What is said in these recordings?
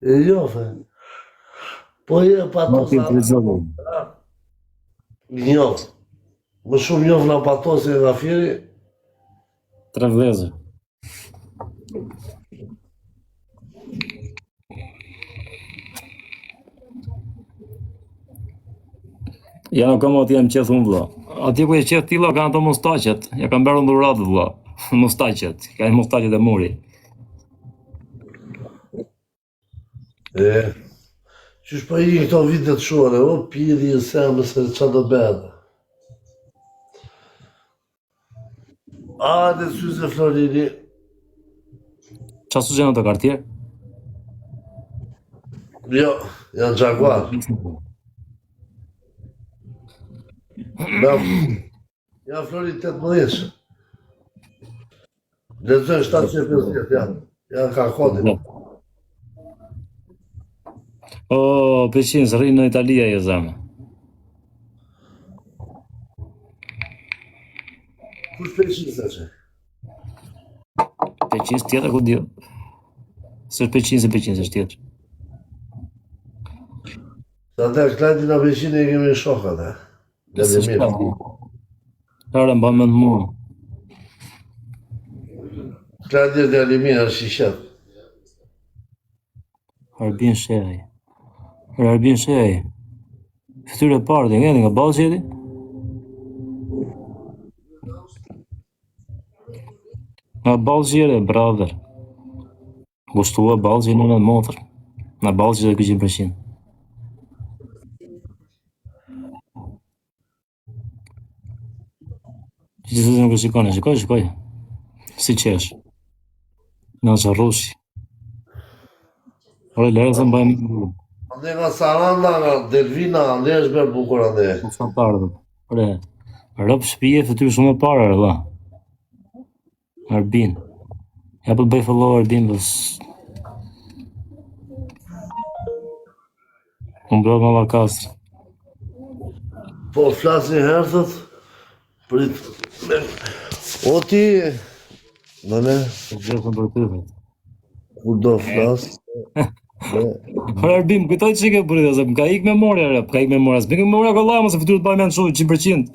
E njofe. Po je patosat. Njof. Më shumë njof nga patosi nga firi. 3 vlezër. Ja nuk kam ati jam qeth unë vla. Ati ku e qeth tila ka ato mustaqet. Ja kam bërë nduratë vla. Mustaqet. Ka e mustaqet e muri. Qysh pa i këto vitet shore, o piri e semë se qa do bërë. Dhe syze Florini. Qa su gjenë të kartje? Jo, janë Jaguar. Ja Flori 18. Lezën 750, janë ka kodin. Peqin, së rrinë në Italia e zemë. Kush Peqin se që? Peqin së tjetër ku dio. Së është Peqin se është tjetër. Sa të klajti nga Peqin e kemi shokat, Gjallimir. Kërë mba me në mu. Klajti e Gjallimir është shishet. Arbin Shej. Arbin Shej. Fytyre parë, nga balë qëti? Nga balë qëti, brother. Gushtua balë qëti në motër. Nga balë qëti 100%. Gjithë të nuk e shikoni, shikoj. Si qesh. Nga që rrushi. Ore, lere se mbajmë. Ande nga Saranda, nga Delvina, ande është bërë bukur ande. Sa parë, ore, rëpë shpije fytyrë shumë e parë, da. Arbin. Ja për të bëj follow Arbin, bës. Unë bërë nga Lakastër. Po, flasin herthët, prit. O ti, mëne, Gjithën për të të. ku do flasë. Por Arbin, kujtoj që ke burit, më ka ik memoria, s'me ke memoria kolla, më se fytyrë të bëjmë në shumë, 100%.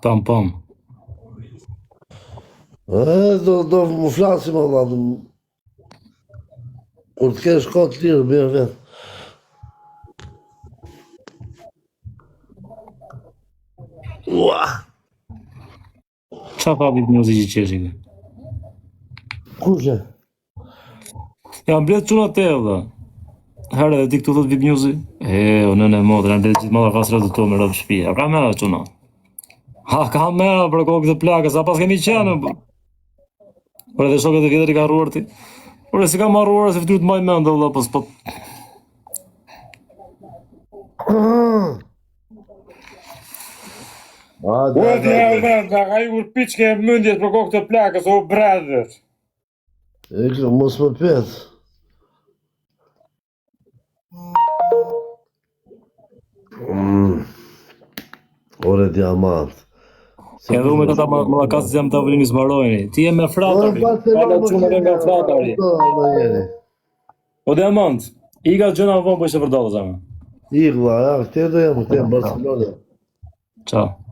Pam. Do më flasim o vladë. Kur të kesh kohë të lirë, bërë vetë. Qa pa vip muzikë që qeshi ke? Kushe? Ja, mbletë quna te, dhe. Herë edhe ti këtu dhët vip music? O nëne modrë, në mbletë gjithë madha kasrët të to me rëpë shpia. Ka me dhe quna? Ka me dhe për kokë të plakë, sa pas kemi qenë, për. Por edhe shokët e vjetër i ka rruar ti. Por e si ka marruar, se fytyrë të maj me ndë, dhe, pas po. Da ka i urpiqke e mëndjet për kokë të plakës, o brother. Mos më petë. Ore diamant. Edhe u me të ta më kasë zemë të avëllin i zbarojni. Ti e me fratari. Pala qumë e nga fratari. O diamant, i ka gjëna më vonë po ishte vërdallë zemë. I këva, këte do jam, këte në Barcelona. Ciao.